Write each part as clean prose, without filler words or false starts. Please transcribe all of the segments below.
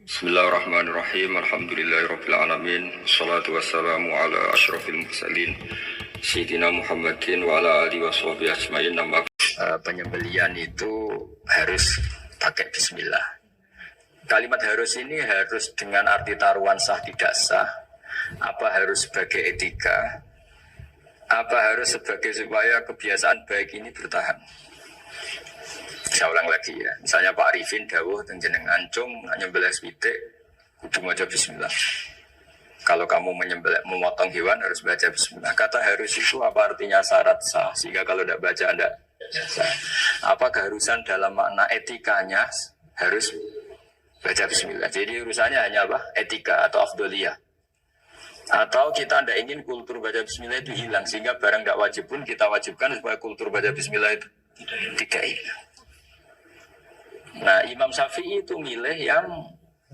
Bismillahirrahmanirrahim. Alhamdulillahirabbil alamin. Wassalatu wassalamu ala asyrofil mursalin Sayyidina Muhammadin wa ala alihi washabihi ajmain. Penyembelian itu harus pakai bismillah. Kalimat harus ini harus dengan arti taruhan sah tidak sah. Apa harus sebagai etika? Apa harus sebagai supaya kebiasaan baik ini bertahan? Saya ulang lagi ya. Misalnya Pak Arifin dawuh teng jenengan cung nyembelih switik kudu maca bismillah. Kalau kamu memotong hewan harus baca bismillah. Kata harus itu apa artinya syarat sah? Sehingga kalau tidak baca Anda sah. Apa keharusan dalam makna etikanya harus baca bismillah. Jadi urusannya hanya apa? Etika atau afdoliyah. Atau kita tidak ingin kultur baca bismillah itu hilang, sehingga barang tidak wajib pun kita wajibkan supaya kultur baca bismillah itu tidak hilang. Nah, Imam Syafi'i itu milih yang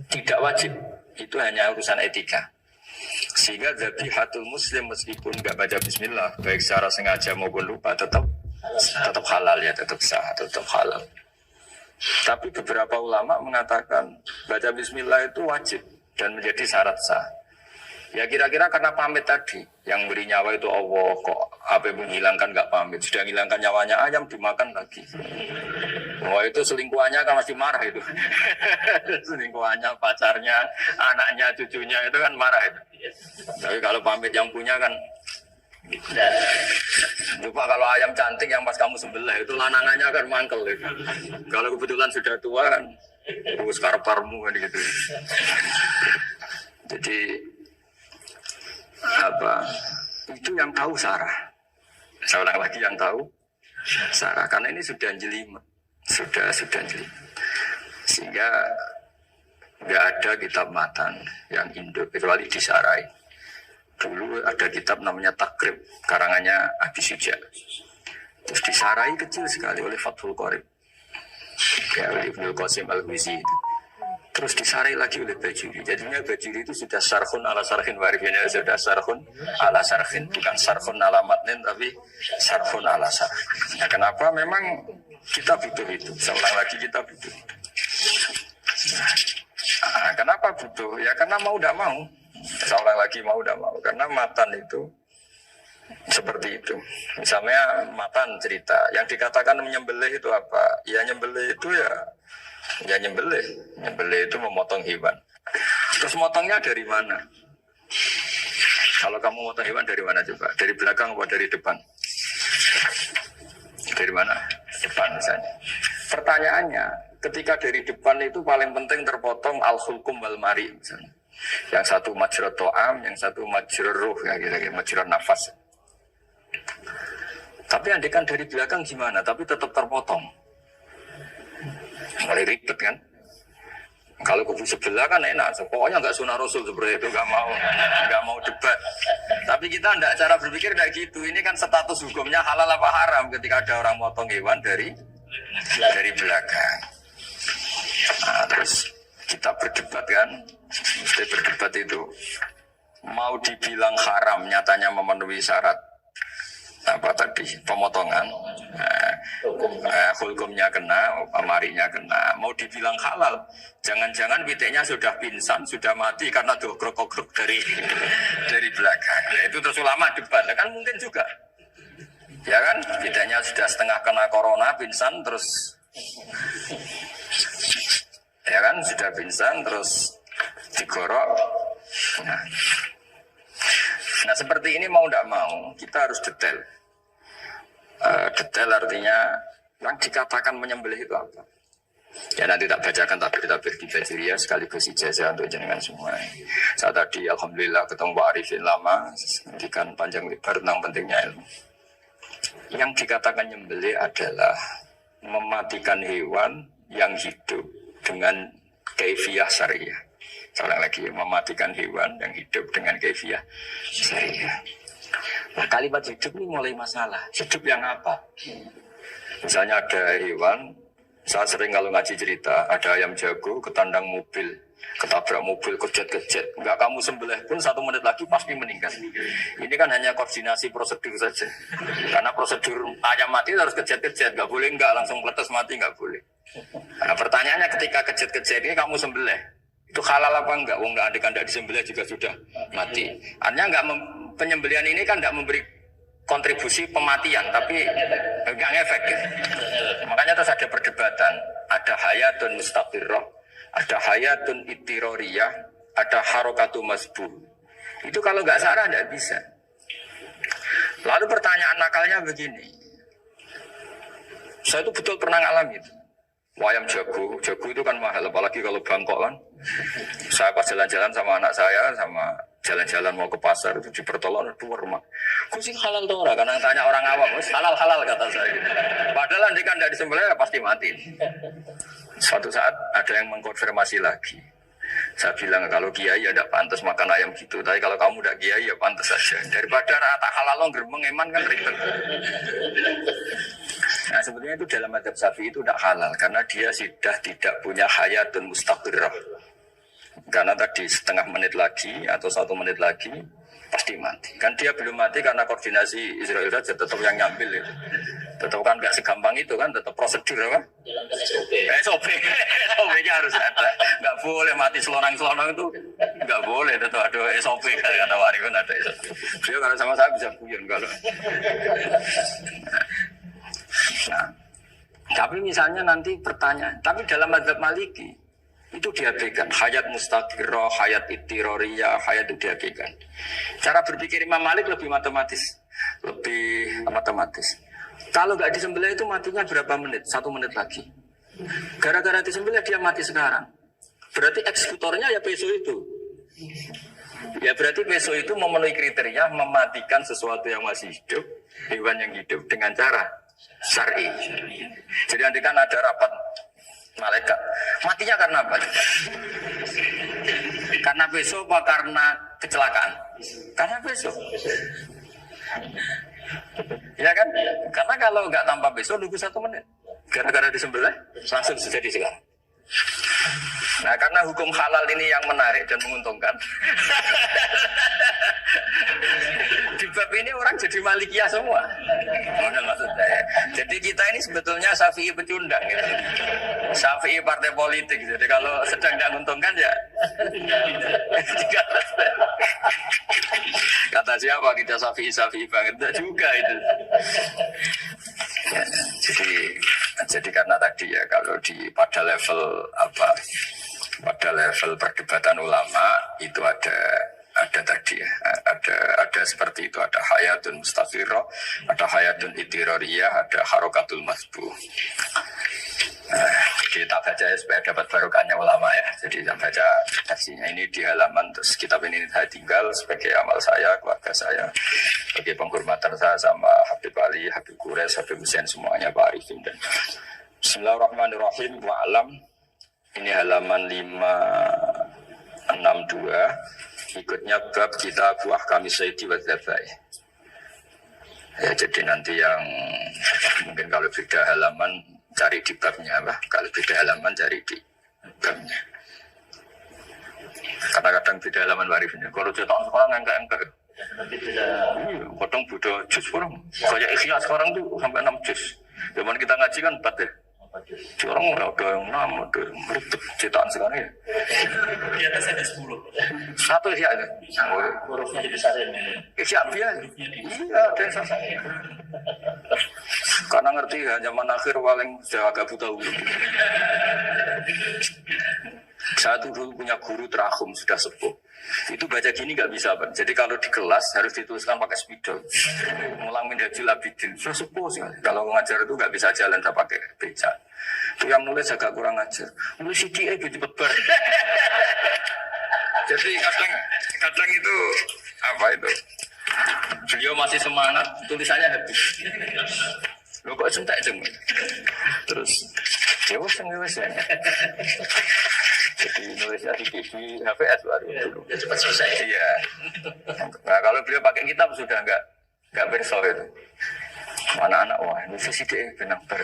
tidak wajib. Itu hanya urusan etika. Sehingga zabihatul muslim meskipun nggak baca bismillah, baik secara sengaja maupun lupa, tetap halal ya, tetap sah, tetap halal. Tapi beberapa ulama mengatakan baca bismillah itu wajib dan menjadi syarat sah. Ya kira-kira karena pamit tadi, yang beri nyawa itu Allah, kok apa yang menghilangkan nggak pamit, sudah menghilangkan nyawanya ayam dimakan lagi. Wah itu selingkuhannya kan masih marah itu. Selingkuhannya, pacarnya, anaknya, cucunya itu kan marah itu. Tapi kalau pamit yang punya kan, coba kalau ayam cantik yang pas kamu sembelih itu lanangannya kan mangkel itu. Kalau kebetulan sudah tua kan, sekarang parmu kan gitu. Jadi apa itu yang tahu Sarah. Saya ulang lagi, yang tahu Sarah, karena ini sudah jelimet, sudah jelimet, sehingga nggak ada kitab matan yang induk kecuali disarai. Dulu ada kitab namanya Takrib, karangannya Abi Suja, terus disarai kecil sekali oleh Fathul Qorib ya, oleh Ibnu Qasim Al-Wizi itu. Terus disarai lagi oleh Bajuri. Jadinya Bajuri itu sudah sarhun ala sarhin warifnya, sudah sarhun ala sarhin, bukan sarhun ala matnin tapi sarhun ala sarhin. Nah, kenapa? Memang kita butuh itu. Saya ulang lagi, kita butuh itu. Nah, kenapa butuh? Ya karena mau tidak mau. Saya ulang lagi, mau tidak mau. Karena matan itu seperti itu. Misalnya matan cerita, yang dikatakan menyembelih itu apa? Ya nyembelih itu ya nyembelih itu memotong hewan. Terus motongnya dari mana? Kalau kamu motong hewan dari mana coba? Dari belakang atau dari depan? Dari mana? Depan misalnya. Pertanyaannya, ketika dari depan itu paling penting terpotong al-hulkum wal mari misalnya. Yang satu majrur to'am, yang satu majrur ruh, ya gitu, majrur nafas. Tapi andekan dari belakang gimana? Tapi tetap terpotong. Mulai ribet kan? Kalau kubu sebelah kan enak, pokoknya nggak sunah rasul seperti itu, nggak mau debat. Tapi kita tidak, cara berpikir tidak gitu. Ini kan status hukumnya halal apa haram ketika ada orang motong hewan dari belakang. Nah, terus kita berdebat kan, mesti berdebat itu mau dibilang haram, nyatanya memenuhi syarat apa tadi pemotongan, hukumnya kena, marinya kena. Mau dibilang halal, jangan-jangan pitiknya sudah pingsan, sudah mati karena dogrok-dogrok dari belakang. Nah, itu terus ulama debat, kan mungkin juga, ya kan, pitiknya sudah setengah kena corona, pingsan terus, ya kan, sudah pingsan terus digorok. Nah seperti ini mau tidak mau kita harus detail. Detail artinya yang dikatakan menyembelih itu apa? Ya nanti tak bacakan tabir-tabir di Bajuriya sekaligus ijazah untuk jenengan semua. Saya tadi alhamdulillah ketemu Pak Arifin lama, ngendikan panjang lebar tentang pentingnya ilmu. Yang dikatakan menyembelih adalah mematikan hewan yang hidup dengan kaifiyah syariah. Seorang lagi mematikan hewan yang hidup dengan kaifiyah syariah. Nah, kalimat hidup ini mulai masalah. Hidup yang apa? Misalnya ada hewan, saya sering kalau ngaji cerita, ada ayam jago ketandang mobil, ketabrak mobil, kejet-kejet. Enggak kamu sembelih pun 1 menit lagi pasti meninggal. Ini kan hanya koordinasi prosedur saja. Karena prosedur ayam mati harus kejet-kejet, enggak boleh enggak langsung meletus mati, enggak boleh. Nah, pertanyaannya ketika kejet-kejet ini kamu sembelih, Itu halal apa enggak? Wong enggak andekan enggak disembelih juga sudah mati. Artinya enggak penyembelihan ini kan enggak memberi kontribusi pematian, tapi enggak ngefek gitu. Makanya terus ada perdebatan. Ada hayatun mustaqirrah, ada hayatun ittiroriyah, ada harokatu masbuh. Itu kalau enggak sarah enggak bisa. Lalu pertanyaan nakalnya begini. Saya itu betul pernah ngalami itu. Wayang jago itu kan mahal, apalagi kalau Bangkok kan. Saya pas jalan-jalan sama anak saya, sama jalan-jalan mau ke pasar itu di pertolongan dua rumah. Kok sih halal tuh orang? Karena tanya orang awam, halal kata saya. Padahal nanti kan tidak disembelih ya pasti mati. Suatu saat ada yang mengkonfirmasi lagi. Saya bilang kalau kiai ya tidak pantas makan ayam gitu, tapi kalau kamu tidak kiai ya pantas saja. Daripada rata halal lo gerbeng eman kan ribet. Nah sebetulnya itu dalam madzhab Syafi'i itu tidak halal karena dia sudah tidak punya hayatun mustaqirrah. Karena tadi setengah menit lagi atau 1 menit lagi pasti mati. Kan dia belum mati karena koordinasi Israel saja tetap yang nyambil itu. Tetap kan nggak segampang itu kan, tetap prosedur apa? Jalankan SOP. SOP-nya harus ada. Nggak boleh mati selonang-selonang itu. Nggak boleh, tetap ada SOP kata Warifun ada SOP. Dia kalau sama saya bisa guyon kalau. Nah, tapi misalnya nanti pertanyaan, tapi dalam madzhab Maliki itu diabaikan hayat mustaqirrah, hayat ittiroriyah, hayat itu diabaikan. Cara berpikir Imam Malik lebih matematis. Kalau nggak disembelih itu matinya berapa menit? 1 menit lagi. Gara-gara disembelih dia mati sekarang. Berarti eksekutornya ya peso itu. Ya berarti peso itu memenuhi kriteria mematikan sesuatu yang masih hidup, hewan yang hidup dengan cara syar'i. Jadi nanti kan ada rapat malaikat. Matinya karena apa? Karena besok apa karena kecelakaan? Karena besok. Ya kan? Karena kalau nggak tanpa besok nunggu 1 menit. Gara-gara disembelih langsung terjadi sekarang. Nah karena hukum halal ini yang menarik dan menguntungkan. Di bab ini orang jadi Malikiyah semua. Mana maksudnya? Jadi kita ini sebetulnya Syafi'i pecundang gitu. Syafi'i partai politik. Jadi kalau sedang tidak menguntungkan ya. Kata siapa kita Syafi'i banget juga itu. Ya, jadi karena tadi ya kalau pada level perdebatan ulama itu ada tadi ya, ada seperti itu, ada hayatun mustaqirrah, ada hayatun ittiroriyah, ada harokatul masbuh. Jadi tak baca ya supaya dapat barokahnya ulama ya. Jadi saya baca versinya ini di halaman, terus kitab ini saya tinggal sebagai amal saya, keluarga saya, sebagai penghormatan saya sama Habib Ali, Habib Qures, Habib Hussein semuanya, Pak Arifin dan Bismillahirrahmanirrahim. Wa'alam, ini halaman 562. Ikutnya bab kita buah kami sayyidi wa dzabai. Ya jadi nanti yang mungkin kalau beda halaman cari di babnya apa? Kalau beda halaman cari di babnya. Kadang-kadang beda halaman warifnya. Kalau cetak sekarang angka-angka. Kadang beda juz sekarang. Kayak Ikhya sekarang tuh sampai 6 juz. Zaman kita ngaji kan 4 ya. Orang ada yang 6, ada yang ribet cetakan sekarang ya. Di atas ada 10. Satu Ikhya aja. Hurufnya jadi besar ya. Ikhya biasa. Iya, ada yang sama. Karena ngerti ya, zaman akhir paling sudah agak buta huruf. Saya tuh dulu punya guru terakhum, sudah sepuh. Itu baca gini nggak bisa, Pak. Jadi kalau di kelas harus dituliskan pakai spidol. Mulang Minhajul Abidin, sudah sepuh sekali. Kalau ngajar itu nggak bisa jalan, tak pakai beca. Itu yang nulis agak kurang ajar. Nulis CDE cepet ber. Jadi kadang itu apa itu? Beliau masih semangat, tulisannya habis. Lo kok sentak cuma? Terus, ya wes ya. Jadi nulisnya di HVS baru dulu. Ya cepat selesai. Iya. Nah kalau beliau pakai kitab sudah nggak berso itu. Anak-anak wah ini sih dia benang ber.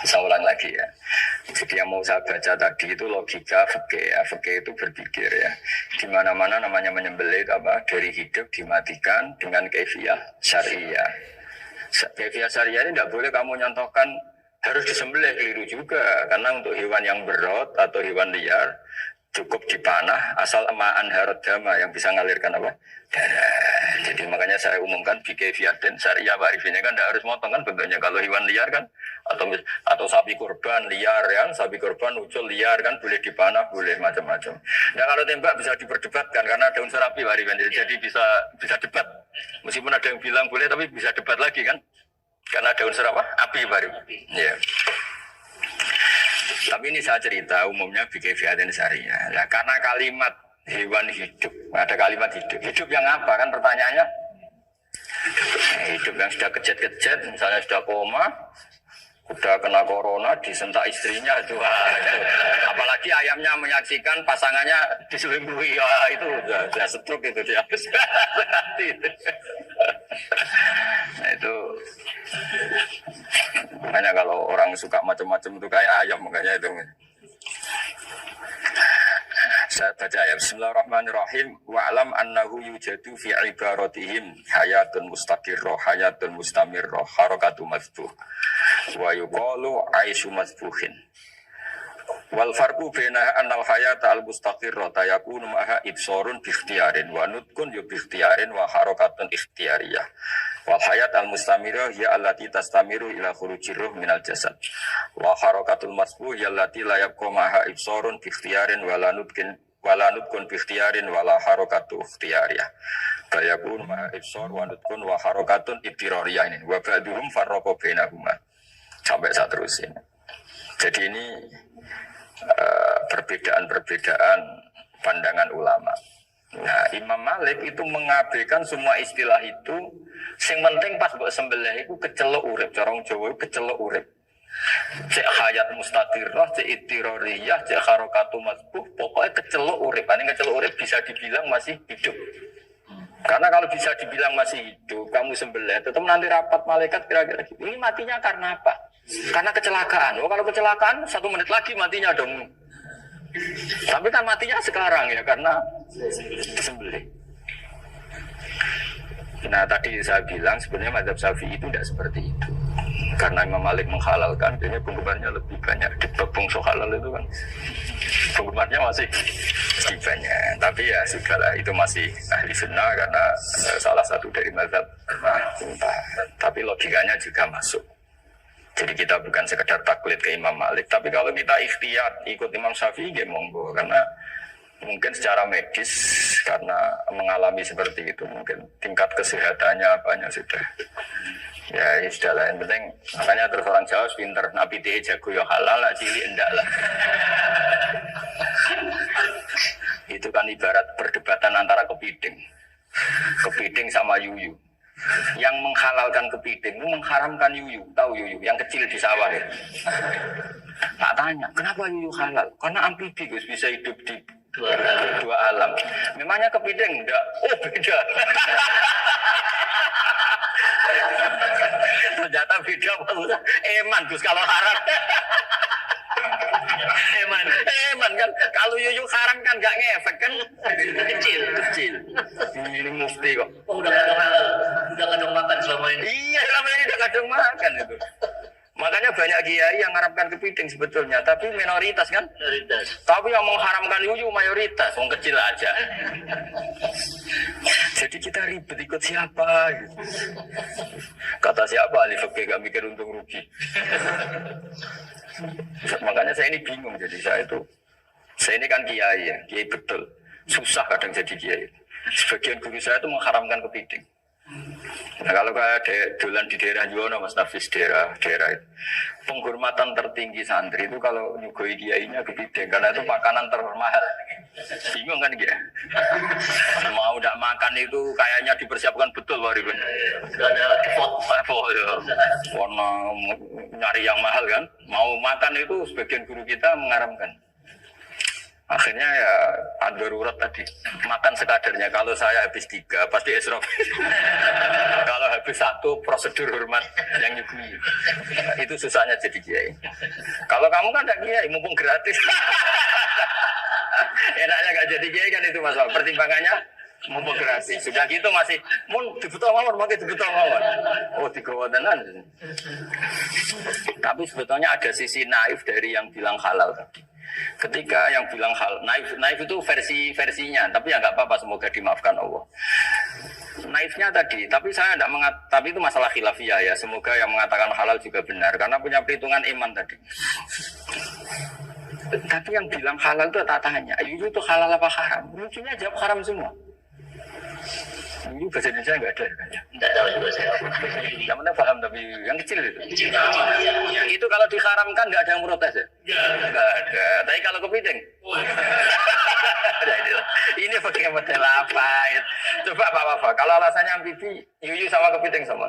Saya ulang lagi ya. Jadi yang mau saya baca tadi itu logika fikih. Ya. Fikih itu berpikir ya. Di mana-mana namanya menyembelih apa dari hidup dimatikan dengan kaifiyah syariah. Kaifiyah syariah ini tidak boleh kamu nyontohkan harus disembelih, keliru juga. Karena untuk hewan yang berot atau hewan liar cukup dipanah asal emaan harot dama yang bisa mengalirkan apa? Darah. Jadi makanya saya umumkan bikefiatin syariah warifinnya kan tidak harus motong kan bentuknya. Kalau hewan liar kan atau sapi kurban liar kan, sapi kurban ucul liar kan boleh dipanah, boleh macam-macam. Nah kalau tembak bisa diperdebatkan karena ada unsur api warifin, jadi bisa debat. Meskipun ada yang bilang boleh tapi bisa debat lagi kan? Karena ada unsur apa? Api warifin. Ya. Tapi ini saya cerita umumnya bikefiatin syariah. Ya, karena kalimat hewan hidup, ada kalimat hidup. Hidup yang apa kan pertanyaannya? Hidup yang sudah kejet-kejet, misalnya sudah koma, sudah kena corona, disentak istrinya itu. Apalagi ayamnya menyaksikan pasangannya diselingkuhi, ya, itu sudah stroke itu dia. Nah itu makanya kalau orang suka macam-macam itu kayak ayam makanya itu. Saya baca ya. Bismillahirrahmanirrahim. Wa'lam annahu yujadu fi ibaratihim hayatun mustaqirrah, hayatun mustamirrah, harakatu mazbuh. Wa yuqalu aisyu mazbuhin. Wal farqu baina annal hayata al mustaqirrah yakunu maha ibsarun bi ikhtiyarin wa nutqun bi ikhtiyarin wa harakatun ikhtiyariyah. Wal hayat al mustamirah ya allati tastamiru ila khurujir ruh minal jasad. Wa harakatul masbuh ya allati la yabqa maha ibsarun bi ikhtiyarin wa la nutqun bi ikhtiyarin wa la harakatu ikhtiyariyah. Bayakun maha ibsar wa nutqun wa harakatun ibtirariyah ini. Wa ba'duhum farraqa bainahuma. Sampai saya terusin. Jadi ini perbedaan-perbedaan pandangan ulama. Nah, Imam Malik itu mengabaikan semua istilah itu. Yang penting pas mbok sembelih itu kecelok urip, cara Jawa kecelok urip. Cek hayat mustaqirrah, cek ittirariyah, cek harakatu mazbuh, pokoknya kecelok urip. Ini kecelok urip bisa dibilang masih hidup. Karena kalau bisa dibilang masih hidup, kamu sembelih, tetap nanti rapat malaikat kira-kira gitu. Ini matinya karena apa? Karena kecelakaan. Oh, kalau kecelakaan 1 menit lagi matinya dong. Tapi kan matinya sekarang ya karena disembelih. Nah tadi saya bilang sebenarnya mazhab Syafi'i itu tidak seperti itu. Karena Imam Malik menghalalkan, kayaknya penggemarnya lebih banyak. Di bab bongso halal itu kan penggemarnya masih banyak. Tapi ya sudahlah, itu masih ahli sunnah karena salah satu dari mazhab. Tapi logikanya juga masuk. Jadi kita bukan sekedar taklid ke Imam Malik, tapi kalau kita ikhtiyat ikut Imam Syafi'i, ya monggo. Karena mungkin secara medis, karena mengalami seperti itu, mungkin tingkat kesehatannya apanya sudah. Ya sudah lah, yang penting, makanya terus orang Jawa pinter, nabi teh jago ya halal lah, cilik enggak lah. Itu kan ibarat perdebatan antara kepiting sama yuyu. Yang menghalalkan kepiting itu mengharamkan yuyu. Tahu yuyu yang kecil di sawah ya. Tak tanya kenapa yuyu halal, karena amfibi Gus, bisa hidup di dua alam. Memangnya kepiting enggak? Oh beda. Ternyata beda maksudnya. Eman Gus kalau haram. Eman kan kalau yuyu haram kan nggak ngefek kan, kecil. Ini mufti kok. Oh, udah kadang makan selama ini. Iya selama ini udah kadang makan itu. Makanya banyak kiai yang mengharamkan kepiting sebetulnya, tapi minoritas kan. Minoritas. Tapi yang mengharamkan yuyu mayoritas, orang kecil aja. Jadi kita ribet ikut siapa? Gitu. Kata siapa ahli fikih gak mikir untung rugi. Makanya saya ini bingung, jadi saya ini kan kiai ya, kiai betul. Susah kadang jadi kiai. Sebagian guru saya itu mengharamkan kepiting. Nah kalau kayak dolan di daerah Juwono, Mas Nafis daerah itu, penghormatan tertinggi santri itu kalau nyugoi kiainya kepiting, karena itu makanan termahal. Bingung kan dia? Mau tidak makan itu kayaknya dipersiapkan betul waribun. Sudah ada effort ya. Warna nyari yang mahal kan? Mau makan itu sebagian guru kita mengharamkan. Akhirnya ya darurat tadi, makan sekadarnya. Kalau saya habis 3 pasti esrop. Kalau habis 1 prosedur hormat yang nyugui. Itu susahnya jadi kiai. Kalau kamu kan tidak kiai, mumpung gratis. Enaknya gak jadi kiai kan itu masalah. Pertimbangannya mumpung gratis. Sudah gitu masih mun dibutuh mawon, mungkin dibutuh mawon. Oh, digowo tenan. Tapi sebetulnya ada sisi naif dari yang bilang halal tadi. Ketika yang bilang naif itu versinya, tapi ya nggak apa-apa, semoga dimaafkan Allah. Naifnya tadi, tapi saya tidak tapi itu masalah khilafiyah ya. Semoga yang mengatakan halal juga benar, karena punya perhitungan iman tadi. Tapi yang bilang halal itu tak tanya, itu halal apa haram? Lucunya jawab haram semua. Ini bahasa Indonesia nggak ada kan ya? Tidak tahu juga saya. Yang mana paham tapi yang kecil itu. Kecil amat. Ya. Itu kalau diharamkan nggak ada yang protes ya? Nggak ada. Tapi kalau kepiting? Ini pakai model apa? Coba Pak. Kalau alasannya ambibi, yuyu sama kepiting sama.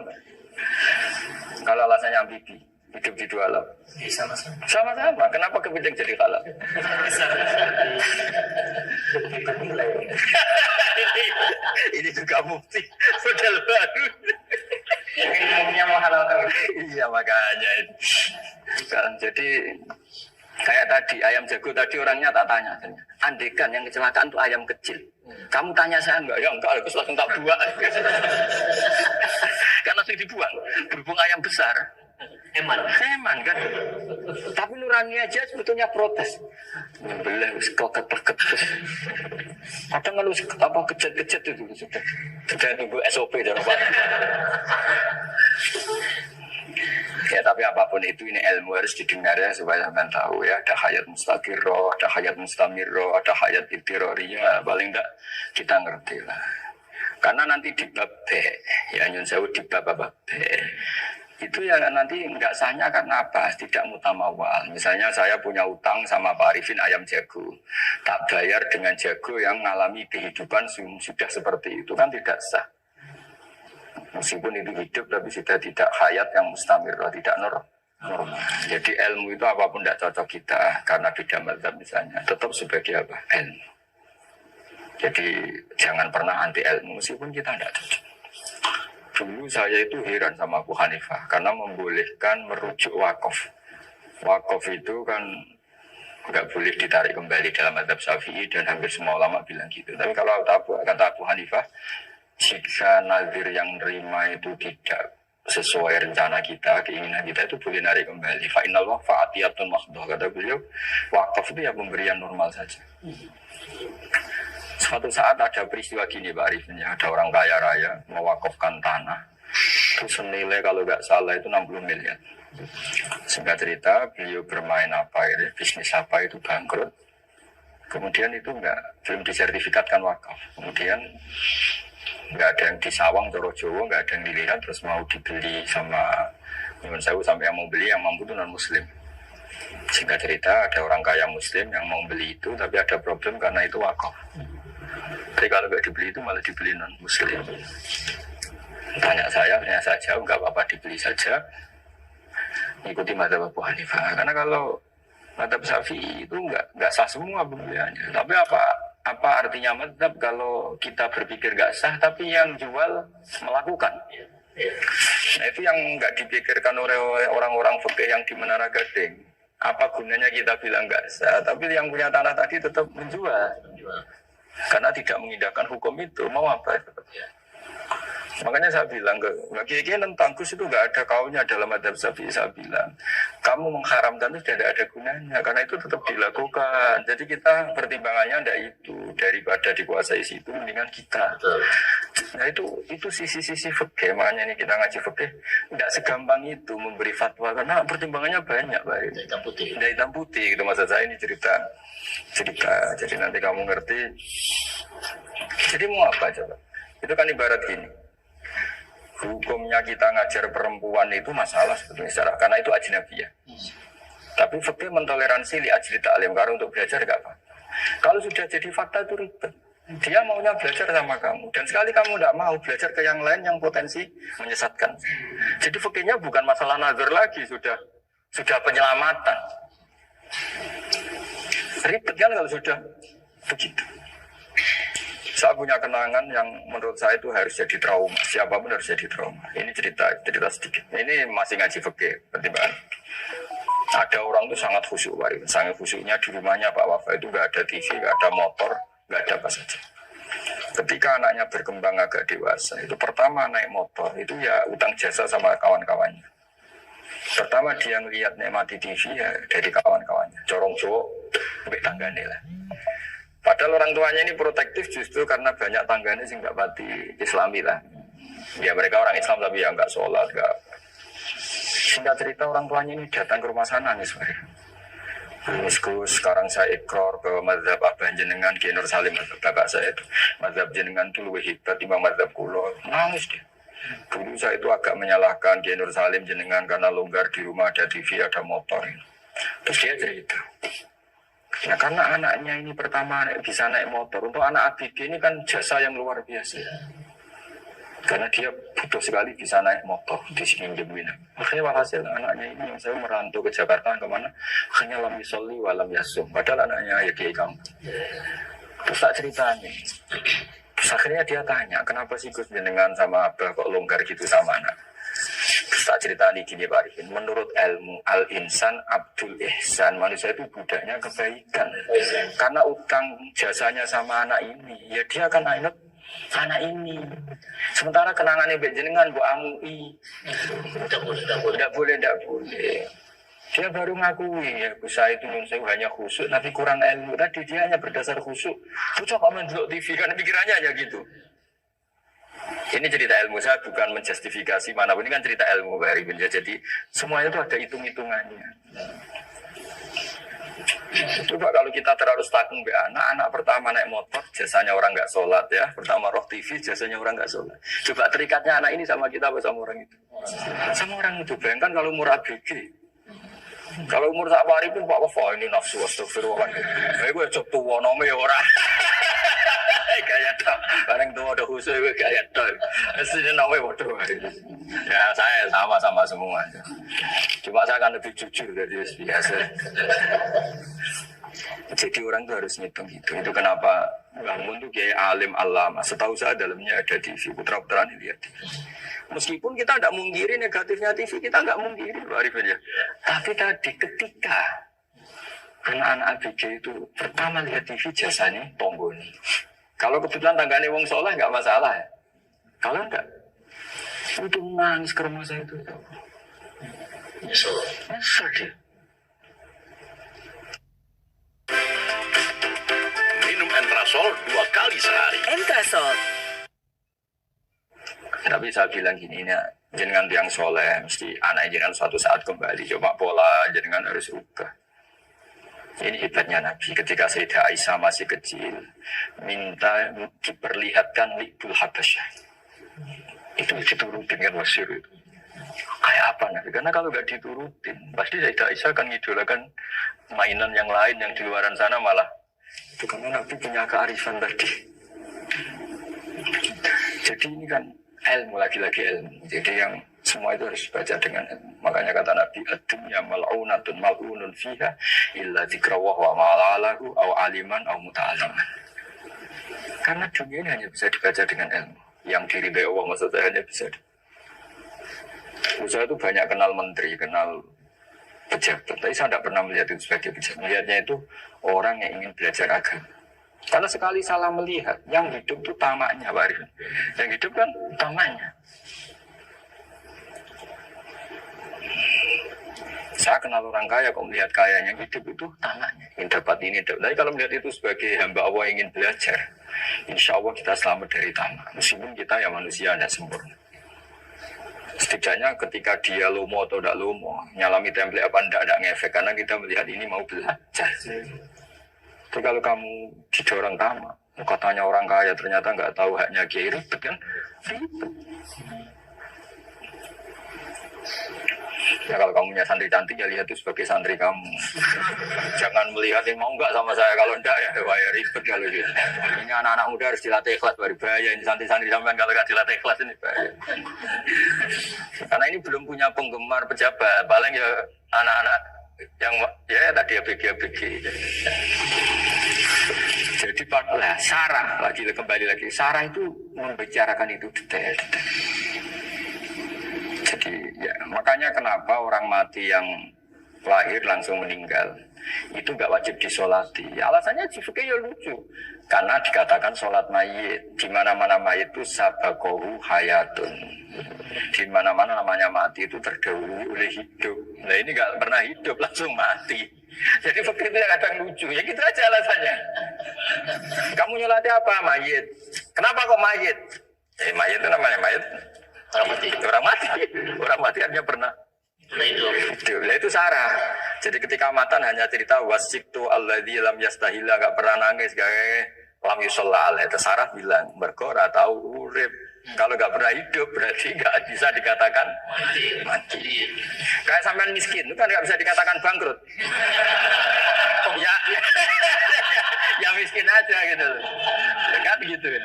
Kalau alasannya ambibi, hidup di dua alam. Sama-sama. Sama-sama. Kenapa kepiting jadi halal? Ini juga bukti model baru. Yang menghalalkan. Iya makanya. Kan, jadi kayak tadi ayam jago tadi orangnya tak tanya. Andekan yang kecelakaan itu ayam kecil. Kamu tanya saya enggak? Ya enggak, aku langsung tak buang. Karena sudah dibuang. Berhubung ayam besar. Eman kan. Tapi nurani aja sebetulnya protes. Belah keleket. Kadang kalau apa kejat itu sudah tunggu SOP dan apa. Ya tapi apapun itu ini ilmu harus didengar ya supaya sampean tahu ya, ada hayat mustaqirroh, ada hayat mustamirroh, ada hayat ibtiroriyah, paling enggak kita ngerti lah. Karena nanti di bab B, ya nyun sewu di bab B. Itu ya nanti enggak sahnya karena apa? Tidak mutamawal. Misalnya saya punya utang sama Pak Arifin ayam jago. Tak bayar dengan jago yang mengalami kehidupan sudah seperti itu kan tidak sah. Meskipun itu hidup tapi sudah tidak hayat yang mustamir, tidak normal. Jadi ilmu itu apapun tidak cocok kita karena beda mazhab misalnya. Tetap sebagai apa? Ilmu. Jadi jangan pernah anti ilmu meskipun kita tidak cocok. Dulu saya itu heran sama Abu Hanifah karena membolehkan merujuk wakaf. Wakaf itu kan nggak boleh ditarik kembali dalam mazhab Syafi'i dan hampir semua ulama bilang gitu. Tapi kalau kata Abu Hanifah, jika nazir yang nerima itu tidak sesuai rencana kita, keinginan kita itu boleh narik kembali. Fa innal waqfa atiyatun mahdhah, kata beliau, wakaf itu ya pemberian normal saja. Suatu saat ada peristiwa gini Pak Arifin ya, ada orang kaya raya mewakafkan tanah itu senilai kalau nggak salah itu 60 miliar. Singkat cerita beliau bermain apa ini, bisnis apa itu bangkrut. Kemudian itu belum disertifikatkan wakaf. Kemudian nggak ada yang di Sawang, Jawa, nggak ada yang dilihat, terus mau dibeli sama nyuwun sewu sampai yang mau beli yang mampu itu non muslim. Singkat cerita ada orang kaya muslim yang mau beli itu tapi ada problem karena itu wakaf. Tapi kalau nggak dibeli itu malah dibeli non muslim. Tanya saya jawab nggak apa-apa dibeli saja. Ikuti mazhab Abu Hanifah. Karena kalau mazhab Syafi'i itu nggak sah semua pembeliannya. Tapi apa artinya mazhab kalau kita berpikir nggak sah tapi yang jual melakukan? Nah itu yang nggak dipikirkan oleh orang-orang fikih yang di Menara Gading. Apa gunanya kita bilang nggak sah? Tapi yang punya tanah tadi tetap menjual. Karena tidak mengindahkan hukum itu, mau apa? Makanya saya bilang ke Kiai tentang Gus itu nggak ada kaunya dalam adab Syafi'i. Saya bilang kamu mengharamkan itu tidak ada gunanya karena itu tetap dilakukan. Jadi kita pertimbangannya tidak itu, daripada dikuasai situ mendingan kita. Nah itu sisi-sisi fikih. Makanya ini kita ngaji fikih tidak segampang itu memberi fatwa karena pertimbangannya banyak, Pak. Dari hitam putih gitu maksud saya ini cerita. Jadi nanti kamu ngerti. Jadi mau apa coba? Itu kan ibarat gini. Hukumnya kita ngajar perempuan itu masalah sebetulnya secara karena itu ajnabiyah. Tapi fikih mentoleransi li ajli ta'lim karena untuk belajar enggak apa. Kalau sudah jadi fakta itu ribet. Dia maunya belajar sama kamu dan sekali kamu tidak mau belajar ke yang lain yang potensi menyesatkan. Jadi fikihnya bukan masalah nazar lagi, sudah penyelamatan. Ribet kan kalau sudah begitu. Saya punya kenangan yang menurut saya itu harus jadi trauma. Siapapun harus jadi trauma. Ini cerita sedikit. Ini masih ngaji fikih pertimbangan. Ada orang itu sangat khusyuk, sangat khusyuknya di rumahnya Pak Wafa itu nggak ada TV, nggak ada motor, nggak ada apa saja. Ketika anaknya berkembang agak dewasa, itu pertama naik motor, itu ya utang jasa sama kawan-kawannya. Pertama dia ngelihat nikmati TV ya dari kawan-kawannya, corong cowok, sampai tanggane lah. Padahal orang tuanya ini protektif justru karena banyak tangganya sih nggak pati Islami lah. Ya mereka orang Islam tapi ya nggak sholat, nggak. Singkat cerita orang tuanya ini datang ke rumah sana nih sebenarnya. Gus, sekarang saya ikrar ke mazhab Abah jenengan Ki Nur Salim, mazhab kakak saya itu. Mazhab jenengan itu lebih hebat timbang mazhab kula. Nangis dia. Dulu saya itu agak menyalahkan Ki Nur Salim jenengan karena longgar di rumah ada TV, ada motor. Terus dia cerita. Nah karena anaknya ini pertama bisa naik motor. Untuk anak ABG ini kan jasa yang luar biasa. Karena dia butuh sekali bisa naik motor di sini Jemwina. Akhirnya walhasil anaknya ini yang saya merantau ke Jakarta kemana? Hanya lam yusolli walam yasum. Padahal anaknya ya kiai kampung. Terus tak ceritanya. Terus akhirnya dia tanya, kenapa sih Gus jenengan sama Abah kok longgar gitu sama anak? Terus tak ceritanya gini Pak Arifin. Menurut ilmu al-insan abdul ihsan, manusia itu budaknya kebaikan. Karena utang jasanya sama anak ini, ya dia akan ingat anak ini. Sementara kenangannya jenengan Bu Amui tidak boleh. Dia baru ngakui ya saya itu saya hanya khusyuk tapi kurang ilmu. Tadi dia hanya berdasar khusyuk. Bocah kok main TV kan pikirannya aja gitu. Ini cerita ilmu, saya bukan menjustifikasi manapun, ini kan cerita ilmu Pak Arifin. Jadi semuanya itu ada hitung-hitungannya. Coba kalau kita terlalu takung be anak pertama naik motor, jasanya orang nggak sholat ya. Pertama roh TV, jasanya orang nggak sholat. Coba terikatnya anak ini sama kita apa sama orang itu? Sama orang itu. Bayangkan kalau umur ABG. Kalau umur sak pari pun Pak Wafa ini nafsu astagfirullah. Gue cok tua nome orang. Gaya tok. Bareng tua ada khusus gue gaya tok. Aslinya name waduh. Ya saya sama semua. Cuma saya akan lebih jujur dari biasa. Jadi orang itu harus ngitung gitu. Itu kenapa Bangun tuh kayak alim alama. Setahu saya dalamnya ada TV. Putra-putra ini lihat. Meskipun kita tidak mungkiri negatifnya TV, kita nggak mungkiri Pak Arifin ya. Tapi tadi ketika anak-anak ABG itu pertama lihat TV jasanya tonggoni. Kalau kebetulan tangganya wong soleh nggak masalah ya. Kalau enggak, itu nangis ke rumah saya itu. Nyesel dia. Minum Entrasol 2 kali sehari. Entrasol. Tapi saya bilang gini, jenengan tiang soleh, mesti anak jenengan suatu saat kembali. Coba pola jenengan harus rubah. Ini hebatnya Nabi. Ketika Sayyidah Aisyah masih kecil, minta diperlihatkan Li'bul Habasyah. Itu diturutin kan wasyur itu. Kayak apa Nabi? Karena kalau nggak diturutin, pasti Sayyidah Aisyah akan ngidolakan mainan yang lain yang di luaran sana malah. Itu karena Nabi punya kearifan tadi. Jadi ini kan ilmu, lagi-lagi ilmu. Jadi yang semua itu harus dibaca dengan ilmu. Makanya kata Nabi, ad-dunya mal'unatun mal'unun fiha illa dzikrawah wa ma'alalahu aw aliman aw muta'aliman. Karena dunia ini hanya bisa dibaca dengan ilmu. Yang diridai Allah maksudnya hanya bisa. Saya itu banyak kenal menteri, kenal pejabat. Tapi saya tidak pernah melihat itu sebagai pejabat. Melihatnya itu orang yang ingin belajar agama. Karena sekali salah melihat, yang hidup itu tamaknya Pak Arifin. Yang hidup kan tamaknya. Saya kenal orang kaya, kok melihat kayanya hidup itu tamaknya. Ingin dapat ini, dapat. Tapi kalau melihat itu sebagai hamba Allah ingin belajar, insya Allah kita selamat dari tamak. Meskipun kita ya manusia tidak sempurna. Setidaknya ketika dia lomo atau tidak lomo, nyalami template apa tidak ngefek. Karena kita melihat ini mau belajar. Tapi kalau kamu didorong tamak, katanya orang kaya ternyata nggak tahu haknya kiai, ribet kan? Ribet. Ya kalau kamu punya santri cantik ya lihat itu sebagai santri kamu. Jangan melihat yang mau nggak sama saya, kalau enggak ya bahaya ribet kalau gitu. Ini anak-anak muda harus dilatih ikhlas baru bahaya. Ini santri-santri sampean kalau nggak dilatih ikhlas ini bahaya. Karena ini belum punya penggemar pejabat, paling ya anak-anak yang ya tadi ABG. Jadi lah Sarah kembali lagi Sarah itu membicarakan itu detail. Jadi ya makanya kenapa orang mati yang lahir langsung meninggal itu nggak wajib disolati. Alasannya juga ya lucu, karena dikatakan sholat mayit di mana-mana mayit itu sabakohu hayatun, di mana-mana namanya mati itu terdahului oleh hidup. Nah ini nggak pernah hidup langsung mati. Jadi fakir itu kadang lucu, ya gitu aja alasannya. Kamu nyolati apa? Mayit. Kenapa kok mayit? Mayit itu namanya mayit. Orang mati. Orang mati. Orang mati artinya pernah hidup. Nah itu sarah. Jadi ketika matan hanya cerita wasiktu alladzi lam yastahila, gak pernah nangis, gak lam yusalla alaih. Sarah bilang mergo ora tau urip. Kalau gak pernah hidup berarti gak bisa dikatakan mati. Kayak sampean miskin itu kan gak bisa dikatakan bangkrut. Ya, ya miskin aja gitu. Kan gitu ya.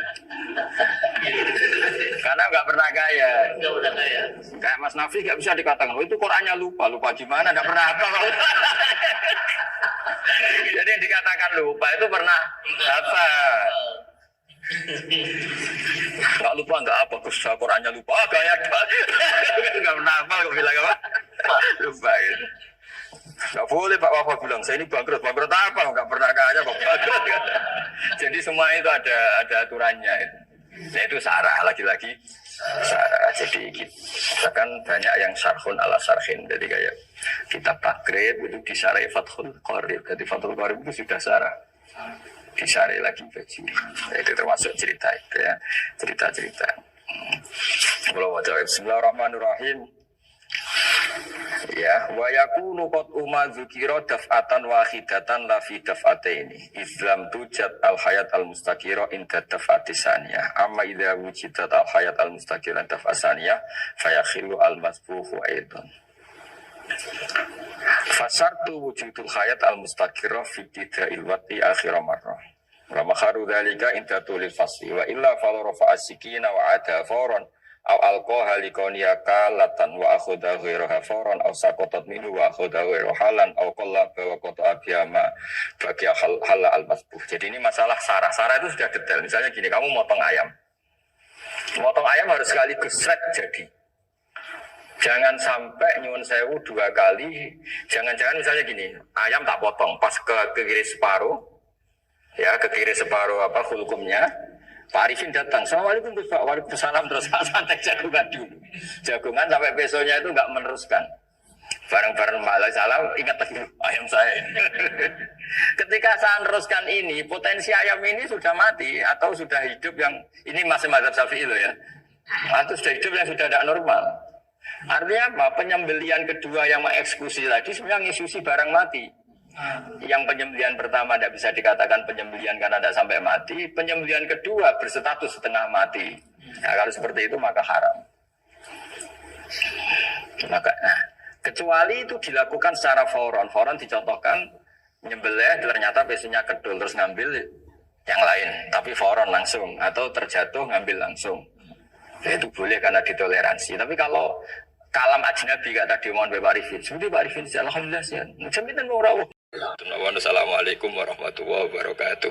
Karena nggak pernah kaya. Enggak udah kaya. Kayak Mas Nafi nggak bisa dikatakan, oh itu Qurannya lupa gimana? Nggak pernah apa. Jadi yang dikatakan lupa itu pernah apa? Nggak lupa nggak apa, Qurannya lupa. Oh, gaya nggak pernah apa, kok bilang apa? Lupa gitu. Nggak boleh Pak Wafa bilang, saya ini bangkrut apa? Nggak pernah kaya kok bangkrut. Jadi semua itu ada aturannya. Nah itu sarah, lagi-lagi sarah. Jadi kita kan banyak yang syarhun ala syarhin. Jadi kayak kitab takrib itu disarai Fathul Qorib. Jadi Fathul Qorib itu sudah sarah, disarai lagi baju. Itu termasuk cerita itu ya, cerita-cerita. Bismillahirrahmanirrahim. Ya, wa yakunu qad umma dzukira daf'atan wahidatan la fi daf'ataini. Islam tujad al hayat al mustaqira inda daf'atisaniyah. Amma idza wujidat al hayat al mustaqira daf'asaniyah fayakhilu al masbuhu aidan. Fasartu wujudul hayat al mustaqira fi tidra'il wati akhir marrah. Wa makharu dzalika inda tulil fasli wa illa fala rafa'a sikina wa ada faran aw alqaha liqaniyaka latan wa akhudha ghairaha faran aw saqatat minhu wa akhudha ghairu halan aw qallaba wa qata abiyama bagi hal al masbuh. Jadi ini masalah sarah. Sarah itu sudah detail. Misalnya gini, kamu motong ayam. Motong ayam harus sekaligus sret jadi. Jangan sampai nyuwun sewu dua kali. Jangan-jangan misalnya gini, ayam tak potong pas ke kiri separuh. Ya, ke kiri separuh apa hukumnya? Pak Arifin datang, Assalamualaikum Pak, waalaikumsalam, terus santai jagungan dulu. Jagungan sampai besoknya itu nggak meneruskan. Bareng-bareng malah salam, ingat lagi ayam saya. Ketika saya meneruskan ini, potensi ayam ini sudah mati atau sudah hidup yang ini masih mazhab Syafi'i loh ya. Atau sudah hidup yang sudah tidak normal. Artinya apa? Penyembelian kedua yang mengeksekusi tadi sebenarnya ngisusi barang mati. Yang penyembelian pertama tidak bisa dikatakan penyembelian karena tidak sampai mati. Penyembelian kedua berstatus setengah mati. Nah, kalau seperti itu maka haram. Maka, kecuali itu dilakukan secara fauron. Fauron dicontohkan menyembelih ternyata pesunya kedul terus ngambil yang lain. Tapi fauron langsung atau terjatuh ngambil langsung. Ya, itu boleh karena ditoleransi. Tapi kalau kalam ajnabi kata Demon Pak Arifin, seperti Pak Arifin, alhamdulillah sih. Jaminan mau rawuh. Assalamualaikum warahmatullahi wabarakatuh.